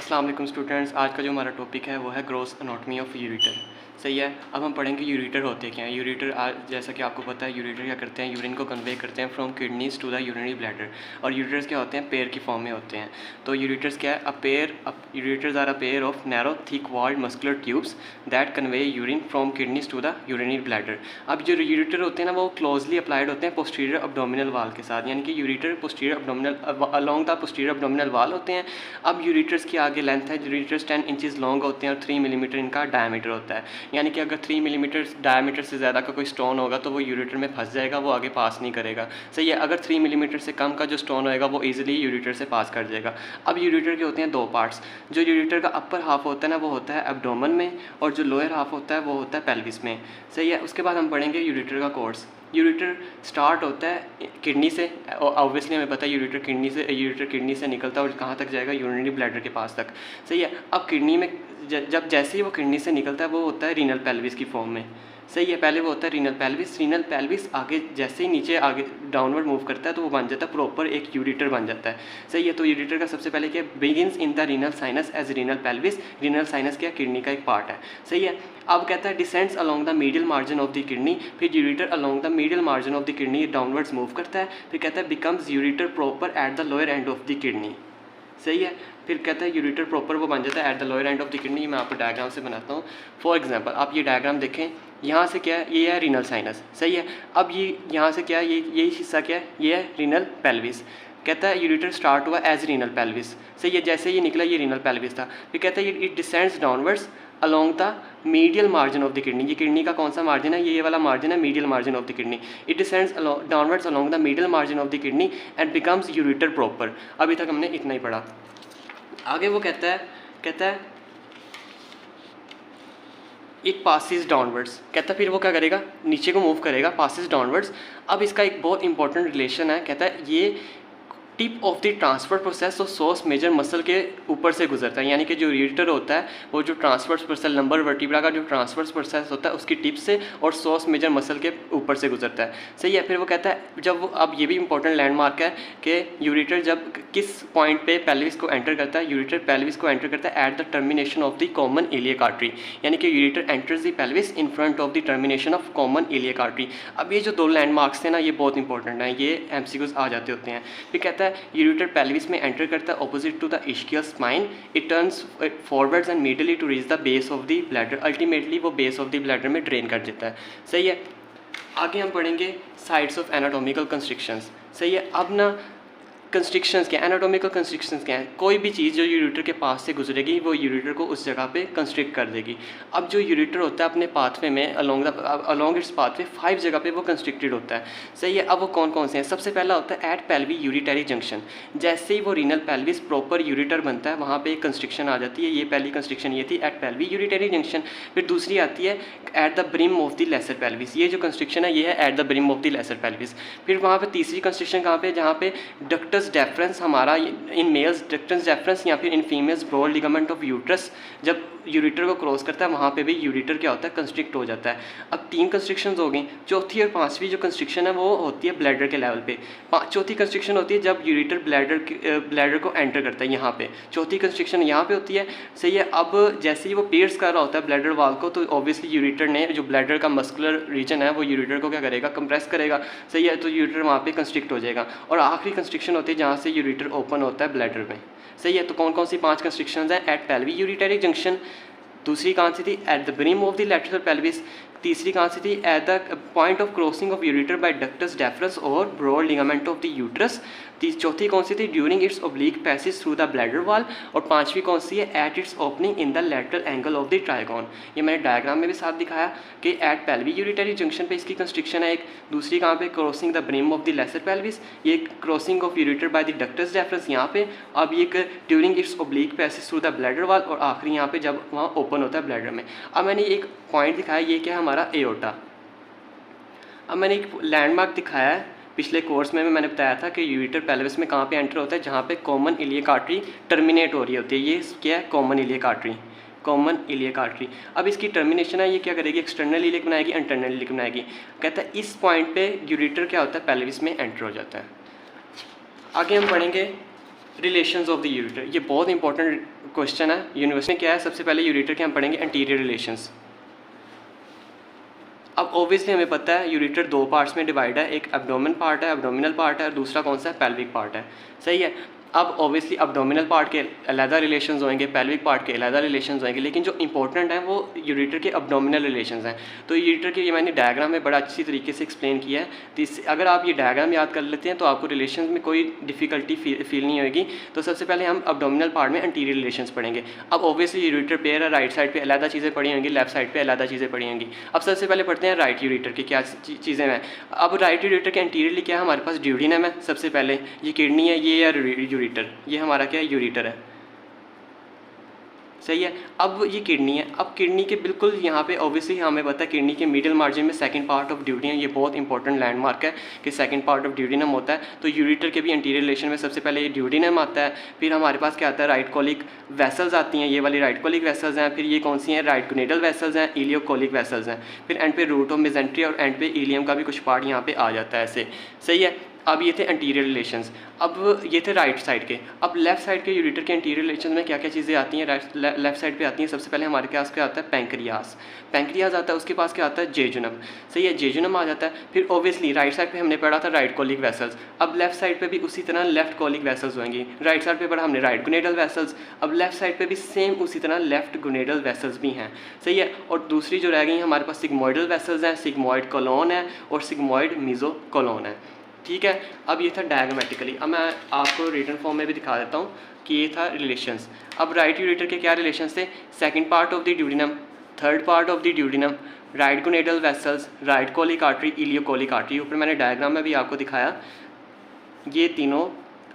अस्सलाम वालेकुम स्टूडेंट्स। आज का जो हमारा टॉपिक है वो है ग्रॉस एनाटॉमी ऑफ यूरेटर। सही है। अब हम पढ़ेंगे यूरेटर होते क्या हैं। यूरेटर जैसा कि आपको पता है यूरेटर क्या करते हैं, यूरिन को कन्वे करते हैं from kidneys to the urinary bladder. और यूरेटर्स क्या होते हैं, पेयर की फॉर्म में होते हैं। तो यूरेटर्स क्या है, ureters are a pair of narrow thick walled muscular tubes that convey urine from kidneys to the urinary bladder. अब जो यूरेटर होते हैं ना वो क्लोजली अप्लाइड होते हैं पोस्टीरियर अब्डोमिनल वाल के साथ, यानी कि ureter posterior abdominal along the posterior abdominal वाल होते हैं। अब यूरेटर्स की आगे लेंथ है, यूरेटर्स 10 इंचज़ लॉन्ग होते हैं और 3 मिलीमीटर इनका डायमीटर होता है। यानी कि अगर 3 मिलीमीटर डायमीटर से ज़्यादा का कोई स्टोन होगा तो वो यूरेटर में फंस जाएगा, वो आगे पास नहीं करेगा। सही है। अगर 3 मिलीमीटर से कम का जो स्टोन होएगा वो ईजिली यूरेटर से पास कर जाएगा। अब यूरेटर के होते हैं दो पार्ट्स। जो यूरेटर का अपर हाफ होता है ना वो होता है एब्डोमेन में, और जो लोअर हाफ होता है वो होता है पेल्विस में। सही है। उसके बाद हम पढ़ेंगे यूरेटर का कोर्स। यूरेटर स्टार्ट होता है किडनी से, ऑब्वियसली हमें पता है यूरेटर किडनी से निकलता है और कहाँ तक जाएगा, यूरिनरी ब्लैडर के पास तक। सही है। अब किडनी में जब जैसे ही वो किडनी से निकलता है वो होता है रीनल पेल्विस की फॉर्म में। सही है। पहले वो होता है रीनल पेल्विस आगे जैसे ही नीचे आगे डाउनवर्ड मूव करता है तो वो बन जाता है प्रॉपर एक यूरेटर बन जाता है। सही है। तो यूरेटर का सबसे पहले क्या begins in the renal sinus as renal pelvis. Renal sinus क्या, किडनी का एक पार्ट है। सही है। अब कहता है descends along the medial margin of the kidney. फिर ureter along the medial margin of the kidney downwards move करता है। फिर कहता है becomes ureter proper at the lower end of the kidney. सही है। फिर कहता है यूरेटर प्रॉपर वो बन जाता है at the lower end of the kidney. मैं आपको डायग्राम से बनाता हूँ। फॉर एग्जांपल आप ये डायग्राम देखें, यहाँ से क्या है, ये है रीनल साइनस। सही है। अब ये यहाँ से क्या है, ये हिस्सा क्या है, ये है रीनल पेल्विस। कहता है यूरेटर स्टार्ट हुआ एज रीनल पेल्विस। सही है। जैसे ये निकला ये रीनल पेल्विस था। फिर कहता है it descends downwards along the medial margin of the kidney. ये किडनी का कौन सा मार्जिन है, ये वाला मार्जिन है, medial margin of the kidney. It descends downwards along the medial margin of the kidney and becomes ureter proper. अभी तक हमने इतना ही पढ़ा। आगे वो कहता है इट पासिस डाउनवर्ड्स। कहता है फिर वो क्या करेगा, नीचे को मूव करेगा, पासिस डाउनवर्ड्स। अब इसका एक बहुत इंपॉर्टेंट रिलेशन है। कहता है ये tip of the transfer process और सोर्स मेजर मसल के ऊपर से गुजरता है। यानी कि जो यूरेटर होता है वो जो ट्रांसफर्स प्रोसेस लंबर वर्टिब्रा का जो ट्रांसफर्स प्रोसेस होता है उसकी टिप से और सोर्स मेजर मसल के ऊपर से गुजरता है। सही है। फिर वो कहता है जब वो, अब ये भी इंपॉर्टेंट लैंडमार्क है कि यूरेटर जब किस पॉइंट पे पेल्विस को एंटर करता है, यूरेटर पेल्विस को एंटर करता है at the termination of the common iliac artery. यानी कि ureter enters the pelvis in front of the termination of common iliac artery. अब ये जो दो लैंडमार्क्स थे ना ये बहुत इंपॉर्टेंट हैं, ये एमसीक्यूज आ जाते होते हैं। फिर कहता है यूरेटर पेल्विस में एंटर करता है opposite to the ischial spine. It turns forwards and medially to reach the base of the bladder. Ultimately वो बेस ऑफ द ब्लैडर में ड्रेन कर देता है। सही है। आगे हम पढ़ेंगे साइट्स ऑफ एनाटॉमिकल कंस्ट्रिक्शंस। सही है। अब ना कंस्ट्रिक्शंस क्या, एनाटॉमिकल कंस्ट्रिक्शंस क्या है, कोई भी चीज़ जो यूरेटर के पास से गुजरेगी वो यूरेटर को उस जगह पे कंस्ट्रिक्ट कर देगी। अब जो यूरेटर होता है अपने पाथवे में अलोंग इट्स पाथवे 5 जगह पे वो कंस्ट्रिक्टेड होता है। सही है। अब वो कौन कौन से हैं, सबसे पहला होता है एट पेल्वी यूरिटरी जंक्शन। जैसे ही वो रीनल पेल्विस प्रॉपर यूरेटर बनता है वहाँ पे एक कंस्ट्रिक्शन आ जाती है। ये पहली कंस्ट्रिक्शन ये थी एट पेल्वी यूरिटरी जंक्शन। फिर दूसरी आती है at the brim of the lesser pelvis. ये जो कंस्ट्रिक्शन है ये है at the brim of the lesser pelvis. फिर वहाँ पे तीसरी कंस्ट्रिक्शन कहाँ पे, जहाँ पे डक्टस डेफरेंस हमारा इन मेल्स डक्टस डेफरेंस या फिर in females broad ligament of uterus जब यूरेटर को क्रॉस करता है वहाँ पे भी यूरेटर क्या होता है, कंस्ट्रिक्ट हो जाता है। अब 3 कंस्ट्रिक्शंस हो गई। चौथी और पांचवी जो कंस्ट्रिक्शन है वो होती है ब्लैडर के लेवल पे। चौथी कंस्ट्रिक्शन होती है जब यूरेटर ब्लैडर को एंटर करता है यहाँ पे। चौथी कंस्ट्रिक्शन यहाँ पे होती है। सही है। अब जैसे ही वो पियर्स कर रहा होता है ब्लैडर वाल को तो ऑब्वियसली यूरेटर ने जो ब्लैडर का मस्कुलर रीजन है वो यूरेटर को क्या करेगा, कंप्रेस करेगा। सही है। तो यूरेटर वहाँ पे कंस्ट्रिक्ट हो जाएगा। और आखिरी कंस्ट्रिक्शन होती है जहाँ से यूरेटर ओपन होता है ब्लैडर में। सही है। तो कौन कौन सी 5 कंस्ट्रिक्शंस हैं, एट पेल्वी यूरिटरी जंक्शन, दूसरी कहाँ से थी at the brim of the lateral pelvis, तीसरी कहाँ से थी at the point of crossing of ureter by ductus deferens और broad ligament of the uterus, चौथी कौन सी थी during its oblique passage through the bladder wall, और पांचवी कौन सी है at its opening in the lateral angle of the trigone. ये मैंने डायग्राम में भी साथ दिखाया कि एट पेल्वी यूरिटरी जंक्शन पे इसकी कंस्ट्रिक्शन है एक, दूसरी कहाँ पे crossing the brim of the lesser pelvis, ये crossing of ureter by the ductus deferens यहाँ पे, अब ये during its oblique passage through the bladder wall, और आखिरी यहाँ पे जब वहाँ ओपन होता है ब्लैडर में। अब मैंने एक पॉइंट दिखाया, ये क्या है हमारा एओर्टा। अब मैंने एक लैंडमार्क दिखाया है, पिछले कोर्स में मैंने बताया था कि यूरेटर पेल्विस में कहाँ पे एंटर होता है, जहाँ पे कॉमन इलियक आर्टरी टर्मिनेट हो रही होती है। ये क्या है, common iliac artery, common iliac artery. अब इसकी टर्मिनेशन है, ये क्या करेगी, एक्सटर्नल इलियक बनाएगी, इंटरनल इलियक बनाएगी। कहता है इस पॉइंट पे यूरेटर क्या होता है, पेल्विस में एंटर हो जाता है। आगे हम पढ़ेंगे रिलेशंस ऑफ द यूरेटर। ये बहुत इंपॉर्टेंट क्वेश्चन है यूनिवर्सिटी में क्या है, सबसे पहले यूरेटर के हम पढ़ेंगे एंटीरियर रिलेशंस। अब ऑब्वियसली हमें पता है यूरेटर दो पार्ट्स में डिवाइड है, एक एब्डोमिनल पार्ट है, एब्डोमिनल पार्ट है, और दूसरा कौन सा है, पेल्विक पार्ट है। सही है। अब ऑब्वियसली एब्डोमिनल पार्ट के अलहदा रिलेशंस होंगे, पेल्विक पार्ट के अलहदा रिलेशंस होंगे, लेकिन जो इंपॉर्टेंट हैं वो यूरेटर के एब्डोमिनल रिलेशंस हैं। तो यूरेटर के ये मैंने डायग्राम में बड़ा अच्छी तरीके से एक्सप्लेन किया है, तो इससे अगर आप ये डायग्राम याद कर लेते हैं तो आपको रिलेशंस में कोई डिफिकल्टी फील नहीं होगी। तो सबसे पहले हम एब्डोमिनल पार्ट में एंटीरियर रिलेशंस पढ़ेंगे। अब ऑब्वियसली यूरेटर पेयर है, राइट साइड पे अलहदा चीज़ें पढ़ी होंगी, लेफ्ट साइड पे अलहदा चीज़ें पढ़ी होंगी। अब सबसे पहले पढ़ते हैं राइट यूरेटर की क्या चीज़ें हैं। अब राइट यूरेटर के एंटीरियरली क्या है, हमारे पास ड्यूडेनम है। सबसे पहले ये किडनी है, ये है यूरेटर, ये हमारा क्या है, यूरेटर है। सही है। अब ये किडनी है, अब किडनी के बिल्कुल यहाँ पे ऑब्वियसली हमें पता है किडनी के मिडिल मार्जिन में सेकंड पार्ट ऑफ ड्यूडेनम, ये बहुत इंपॉर्टेंट लैंडमार्क है कि सेकंड पार्ट ऑफ ड्यूडेनम होता है। तो यूरेटर के भी एंटीरियर रिलेशन में सबसे पहले ये ड्यूडेनम आता है, फिर हमारे पास क्या आता है, राइट कोलिक वेसल्स आती हैं, ये वाली राइट कोलिक वेसल्स हैं, फिर ये कौन सी हैं, राइट गोनेडल वेसल्स हैं, इलियोकोलिक वेसल्स हैं, फिर एंड पे रूट ऑफ मेजेंट्री और एंड पे इलियम का भी कुछ पार्ट यहाँ पे आ जाता है ऐसे। सही है। अब ये थे एंटीरियर रिलेशंस, अब ये थे राइट साइड के। अब लेफ्ट साइड के यूरेटर के एंटीरियर रिलेशन में क्या क्या चीज़ें आती हैं, लेफ्ट साइड पे आती हैं। सबसे पहले हमारे पास क्या आता है, पैंक्रियास, पैंक्रियास आता है, उसके पास क्या आता है, जेजुनम। सही है, जेजुनम आ जाता है। फिर ऑब्वियसली राइट साइड पे हमने पढ़ा था राइट कोलिक वेसल्स, अब लेफ्ट साइड पे भी उसी तरह लेफ्ट कोलिक वेसल्स होंगी। राइट साइड पे पढ़ा हमने राइट गोनेडल वेसल्स, अब लेफ्ट साइड पे भी सेम उसी तरह लेफ्ट गोनेडल वेसल्स भी हैं। सही है। और दूसरी जो रह गई हमारे पास सिग्मोइडल वेसल्स हैं, सिग्मोइड कोलोन है और सिग्मोइड मीजोकोलोन है। ठीक है। अब ये था डायग्रामेटिकली, अब मैं आपको रिटन फॉर्म में भी दिखा देता हूँ कि ये था रिलेशंस। अब राइट यूरेटर के क्या रिलेशंस थे, second part of the duodenum, third part of the duodenum, right gonadal vessels, right colic artery, ileocolic artery. ऊपर मैंने डायग्राम में भी आपको दिखाया, ये तीनों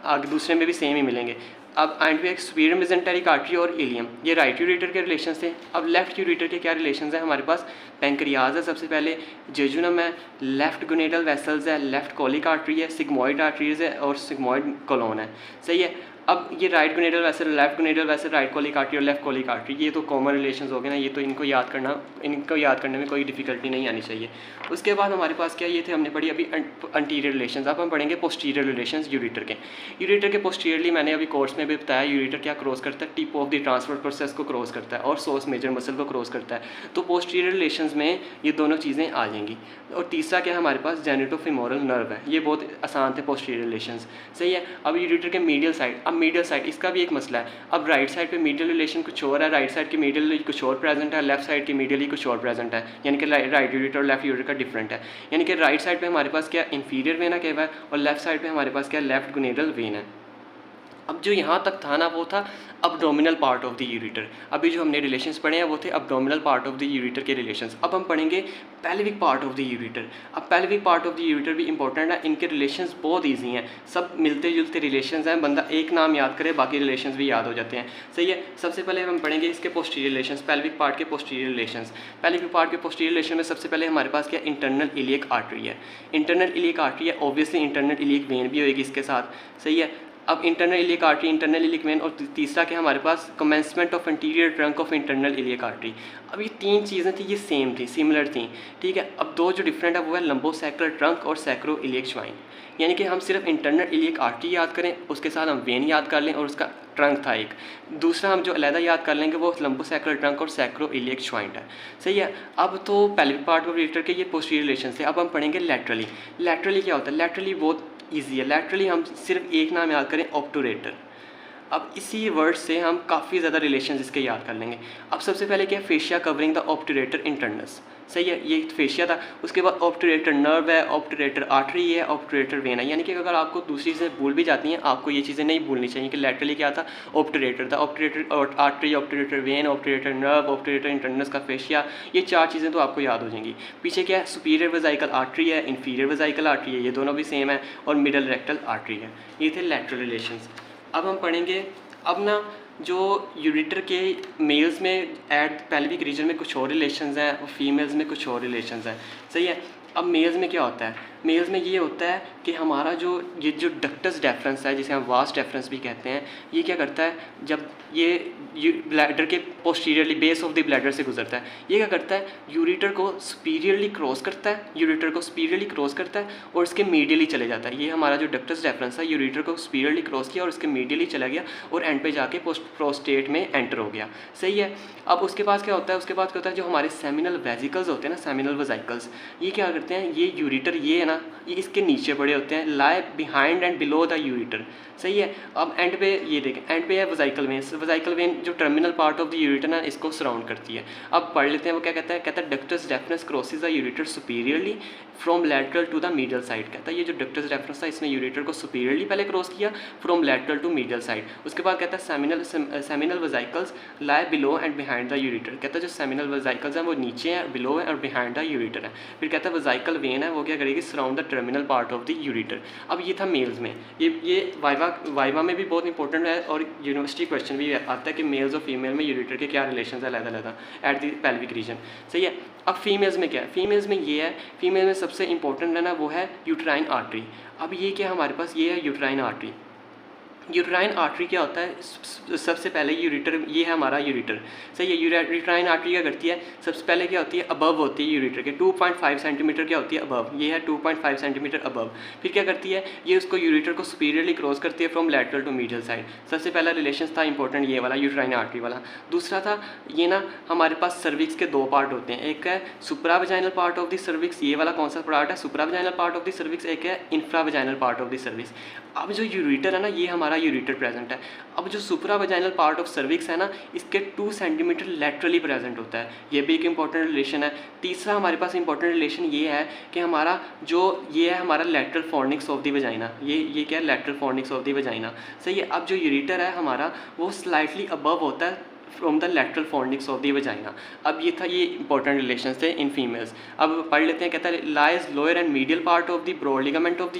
आगे दूसरे में भी सेम ही मिलेंगे। अब एंड पे एक सुपीरियर मेजेंटेरिक आर्टरी और इलियम, ये राइट यूरेटर के रिलेशन थे। अब लेफ्ट यूरेटर के क्या रिलेशन है, हमारे पास पैंक्रियाज है सबसे पहले, जेजुनम है, लेफ्ट गोनेडल वेसल्स है, लेफ्ट कोलिक आर्टरी है, सिग्मोइड आर्टरीज है और सिग्मोइड कोलोन है। सही है। अब ये right gonadal vessel, left gonadal vessel, right colic artery और लेफ्ट कोलिक आर्टरी, ये तो कॉमन रिलेशंस हो गए ना, ये तो इनको याद करने में कोई डिफिकल्टी नहीं आनी चाहिए। उसके बाद हमारे पास क्या, ये थे हमने पढ़ी अभी एंटीरियर रिलेशंस। अब हम पढ़ेंगे पोस्टीरियर रिलेशंस यूरेटर के। यूरेटर के पोस्टीरियरली मैंने अभी कोर्स में भी बताया, यूरेटर क्या क्रॉस करता है, tip of the transfer process को क्रॉस करता है और सोर्स मेजर मसल को क्रॉस करता है। तो पोस्टीरियर रिलेशंस में ये दोनों चीज़ें आ जाएंगी। और तीसरा क्या है, हमारे पास जेनिटोफिमोरल नर्व है, ये बहुत आसान थे पोस्टीरियर रिलेशंस। सही है। अब यूरेटर के मीडियल साइड, अब मीडियल साइड इसका भी एक मसला है। अब राइट साइड पे मीडियल रिलेशन कुछ और है, राइट साइड के मीडियल कुछ और प्रेजेंट है, लेफ्ट साइड के मीडियल ही कुछ और प्रेजेंट है, यानी कि राइट यूरेटर और लेफ्ट यूरेटर का डिफरेंट है। यानी कि राइट साइड पे हमारे पास क्या इंफीरियर वेना कहवा है और लेफ्ट साइड पे हमारे पास क्या लेफ्ट गोनेडल वेन है। अब जो यहाँ तक था ना वो था abdominal part of the ureter. अभी जो हमने रिलेशंस पढ़े हैं वो थे abdominal part of the ureter के रिलेशंस। अब हम पढ़ेंगे pelvic part of the ureter. अब pelvic part of the ureter भी इंपॉर्टेंट है, इनके रिलेशंस बहुत ईजी हैं, सब मिलते जुलते रिलेशंस हैं, बंदा एक नाम याद करे बाकी रिलेशंस भी याद हो जाते हैं। सही है। सबसे पहले हम पढ़ेंगे इसके पोस्टीरियर रिलेशंस, पेल्विक पार्ट के पोस्टीरियर रिलेशंस। पेल्विक पार्ट के पोस्टीरियर रिलेशन में सबसे पहले हमारे पास क्या इंटरनल इलियक आर्टरी है। इंटरनल इलियक आर्टरी है, ऑब्वियसली इंटरनल इलियक वेन भी होगी इसके साथ। सही है। अब internal iliac artery, internal iliac vein और तीसरा क्या हमारे पास commencement of anterior trunk of internal iliac artery. अब ये तीन चीज़ें थी, ये सेम थी, सिमिलर थी। ठीक है। अब दो जो डिफरेंट है वो है लंबोसेक्रल ट्रंक और सैक्रो इलियक श्वाइन। यानी कि हम सिर्फ इंटरनल इलियक आर्टरी याद करें, उसके साथ हम वेन याद कर लें और उसका ट्रंक था एक। दूसरा हम जो अलहदा याद कर लेंगे वो लंबोसेक्रल ट्रंक और सैक्रो इलियक श्वाइन है। सही है। अब तो पेल्विक पार्ट ऑफ यूरेटर के ये पोस्टीरियर रिलेशन थे। अब हम पढ़ेंगे लैटरली। लैटरली क्या होता है, लैटरली बहुत ईजी है। लैटरली हम सिर्फ एक नाम याद करें, ऑब्टूरेटर। अब इसी वर्ड से हम काफ़ी ज़्यादा रिलेशन इसके याद कर लेंगे। अब सबसे पहले क्या है, fascia covering the obturator internus. सही है, ये फेशिया था। उसके बाद ऑब्टूरेटर नर्व है, ऑब्टूरेटर आर्टरी है, ऑब्टूरेटर वेन है। यानी कि अगर आपको दूसरी चीज़ें भूल भी जाती हैं, आपको ये चीज़ें नहीं भूलनी चाहिए कि लैटरली क्या था, ऑब्टूरेटर था, obturator artery, obturator when, obturator nerve, obturator internus का फेशिया, ये चार चीज़ें तो आपको याद हो जाएंगी। पीछे क्या है, सुपीरियर वेजाइकल आर्टरी है, इन्फीरियर वेजाइकल आर्टरी है, ये दोनों भी सेम है, और मिडल रेक्टल आर्टरी है। ये थे लैटरल रिलेशंस। अब हम पढ़ेंगे, अब ना जो यूरेटर के मेल्स में एट पेल्विक रीजन में कुछ और रिलेशंस हैं और फीमेल्स में कुछ और रिलेशंस हैं। सही है। अब मेल्स में क्या होता है, मेल्स में ये होता है कि हमारा जो डक्टस डेफरेंस है, जिसे हम वास्ट डेफरेंस भी कहते हैं, ये क्या करता है, जब ये ब्लैडर के posteriorly base of the bladder से गुजरता है, ये क्या करता है, यूरेटर को सुपीरियरली क्रॉस करता है, यूरेटर को सुपीरियरली क्रॉस करता है और इसके मीडियली चले जाता है। ये हमारा जो डक्टस डेफरेंस है, यूरेटर को सुपीरियरली क्रॉस किया और इसके मीडियली चला गया और एंड पे जाके प्रोस्टेट में एंटर हो गया। सही है। अब उसके बाद क्या होता है, उसके बाद क्या होता है, जो हमारे सेमिनल वेजिकल्स होते हैं ना, सेमिनल वेजिकल्स, ये क्या करते हैं, ये यूरेटर ये है ना, ये इसके नीचे पड़े होते हैं, lie behind and below the ureter. सही है। अब एंड पे ये देखें, एंड पे है वेजिकल वेन। वेजिकल वेन जो terminal part of the ureter ना, इसको सराउंड करती है। अब पढ़ लेते हैं वो क्या कहता है, कहता है ductus deferens crosses the ureter superiorly from lateral to the medial side. कहता है ये जो डक्टस डेफरेंस था, इसने यूरेटर को सुपीरियरली पहले क्रॉस किया from lateral to medial side. उसके बाद कहता है seminal vesicles lie below and behind the ureter. कहता है जो सेमिनल वेजिकल्स हैं वो नीचे हैं, बिलो है और बिहाइंड द यूरेटर है। फिर कहता है वेजिकल वेन है वो क्या करेगी, surround the terminal part of the ureter. अब ये था मेल्स में। ये वाइवा में भी बहुत इंपॉर्टेंट है और यूनिवर्सिटी क्वेश्चन भी आता है कि मेल्स और फीमेल में यूरेटर के क्या रिलेशन है अलग-अलग एट द पेल्विक रीजन। सही है। अब फीमेल्स में क्या है, फीमेल्स में ये है, फीमेल में सबसे इंपॉर्टेंट है ना वो है यूट्राइन आर्टरी। अब ये क्या हमारे पास, ये है यूट्राइन आर्टरी। यूट्राइन आर्टरी क्या होता है, सबसे पहले यूरेटर, ये है हमारा यूरेटर। सही है। यूट्राइन आर्टरी क्या करती है, सबसे पहले क्या होती है, अबव होती है यूरेटर के 2.5 सेंटीमीटर क्या होती है, अबव। ये है 2.5 सेंटीमीटर अबव। फिर क्या करती है, ये उसको यूरेटर को सुपीरियरली क्रॉस करती है from lateral to medial side. सबसे पहला रिलेशन था इंपॉर्टेंट ये वाला, यूट्राइन आर्टरी वाला। दूसरा था ये ना, हमारे पास सर्विक्स के दो पार्ट होते हैं, एक है सुप्रावेजाइनल पार्ट ऑफ द सर्विक्स, ये वाला कौन सा पार्ट है, सुप्रावेजाइनल पार्ट ऑफ द सर्विक्स, एक है इंफ्रावेजाइनल पार्ट ऑफ द सर्विक्स। अब जो यूरेटर है ना, ये हमारा यूरेटर प्रेजेंट है। अब जो सुप्रावेजाइनल पार्ट ऑफ सर्विक्स है ना, इसके 2 सेंटीमीटर लैटरली प्रेजेंट होता है। ये भी एक इंपॉर्टेंट रिलेशन है। तीसरा हमारे पास इंपॉर्टेंट रिलेशन ये है कि हमारा जो ये है हमारा lateral fornix of the vagina, ये क्या है, lateral fornix of the vagina. सही है। अब जो यूरेटर है हमारा वो स्लाइटली अबव होता है from the lateral fornix of the vagina. अब ये था, ये इंपॉर्टेंट रिलेशन थे इन फीमेल्स। अब पढ़ लेते हैं। कहता है lies lower and medial part of the broad ligament of the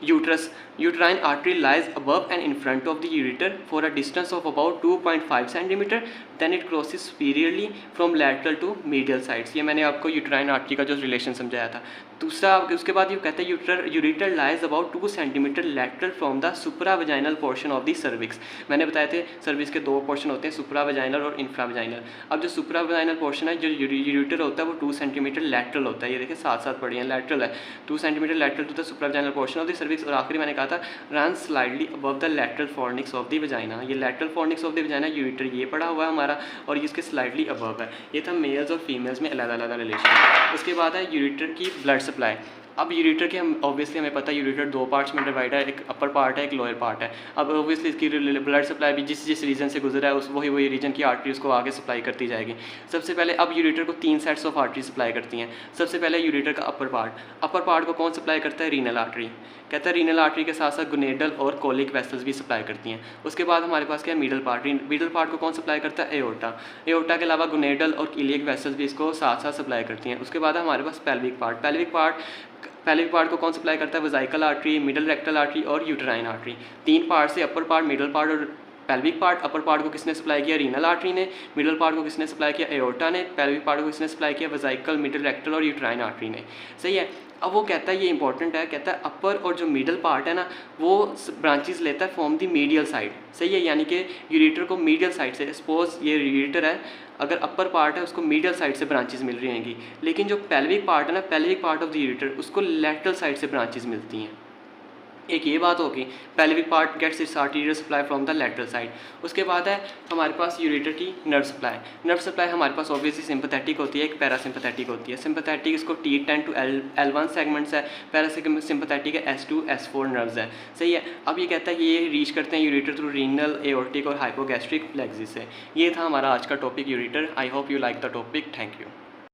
uterus uterine artery lies above and in front of the ureter for a distance of about 2.5 centimetre, then it crosses superiorly from lateral to medial sides. ये मैंने आपको uterine artery का जो relation समझाया था। दूसरा उसके बाद ये कहता है ureter lies about 2 centimetre lateral from the supravaginal portion of the cervix. मैंने बताया थे सर्विक्स के 2 पोर्शन होते हैं, सुप्रावेजाइनल और इंफ्रावेजाइनल। अब जो सुप्रावेजाइनल पोर्शन है, जो यूरेटर होता है वो 2 सेंटीमीटर लैटरल होता है। ये देखिए साथ साथ पढ़ी है, लैटरल है, 2 centimetre lateral to the supravaginal portion of the cervix. और आखिरी मैंने कहा था run slightly above the lateral fornix of the vagina. ये lateral fornix of the vagina, ureter ये पड़ा हुआ है हमारा और ये इसके स्लाइडली अबव है। ये था मेल्स और फीमेल्स में अलग अलग रिलेशन। उसके बाद है यूरेटर की ब्लड सप्लाई। अब यूरेटर के हम ऑब्वियसली हमें पता है यूरेटर 2 पार्ट्स में डिवाइड है, एक अपर पार्ट है, एक लोअर पार्ट है। अब ऑब्वियसली इसकी ब्लड सप्लाई भी जिस रीजन से गुजरा है उस वही रीजन की आर्टरी उसको आगे सप्लाई करती जाएगी। सबसे पहले अब यूरेटर को 3 सेट्स ऑफ आर्टरी सप्लाई करती हैं। सबसे पहले यूरेटर का अपर पार्ट को कौन सप्लाई करता है, रीनल आर्टरी। कहता है रीनल आर्टरी के साथ साथ गुनेडल और कोलिक वेसल्स भी सप्लाई करती हैं। उसके बाद हमारे पास क्या है, मिडल पार्ट को कौन सप्लाई करता है, एओर्टा के अलावा गुनेडल और इलियक वेसल्स भी इसको साथ साथ सप्लाई करती हैं। उसके बाद हमारे पास पेल्विक पार्ट को कौन सप्लाई करता है, vesicle artery, middle rectal artery और यूट्राइन आर्टरी। 3 पार्ट से अपर पार्ट, मिडल पार्ट और पेल्विक पार्ट। अपर पार्ट को किसने सप्लाई किया, रीनल आर्टरी ने। मिडल पार्ट को किसने सप्लाई किया, एओर्टा ने। पेल्विक पार्ट को किसने सप्लाई किया, वेजिकल, मिडल रेक्टल और यूट्राइन आर्टरी ने। सही है। अब वो कहता है, ये इंपॉर्टेंट है, कहता है अपर और जो मिडल पार्ट है ना वो ब्रांचेस लेता है फ्रॉम द मीडियल साइड। सही है। यानी कि यूरेटर को मीडियल साइड से, सपोज ये यूरेटर है, अगर अपर पार्ट है उसको मीडियल साइड से ब्रांचेस मिल रही होंगी, लेकिन जो पेल्विक पार्ट है ना, pelvic part of the ureter, उसको लैटरल साइड से ब्रांचेस मिलती हैं। एक ये बात होगी, pelvic part gets its arterial supply from the lateral side. उसके बाद है हमारे पास यूरेटर की नर्व सप्लाई हमारे पास ऑब्वियसली सिंपैथेटिक होती है, एक पैरासिम्पैथेटिक होती है। सिंपैथेटिक इसको T10 टू L1 सेगमेंट्स है, पैरासिम्पैथेटिक है S2 S4 नर्व्स है। सही है। अब ये कहता है कि ये रीच करते हैं यूरेटर थ्रू रीनल, एओर्टिक और हाइपोगैस्ट्रिक प्लेक्सिस से। ये था हमारा आज का topic ureter. I hope you like the topic. Thank you.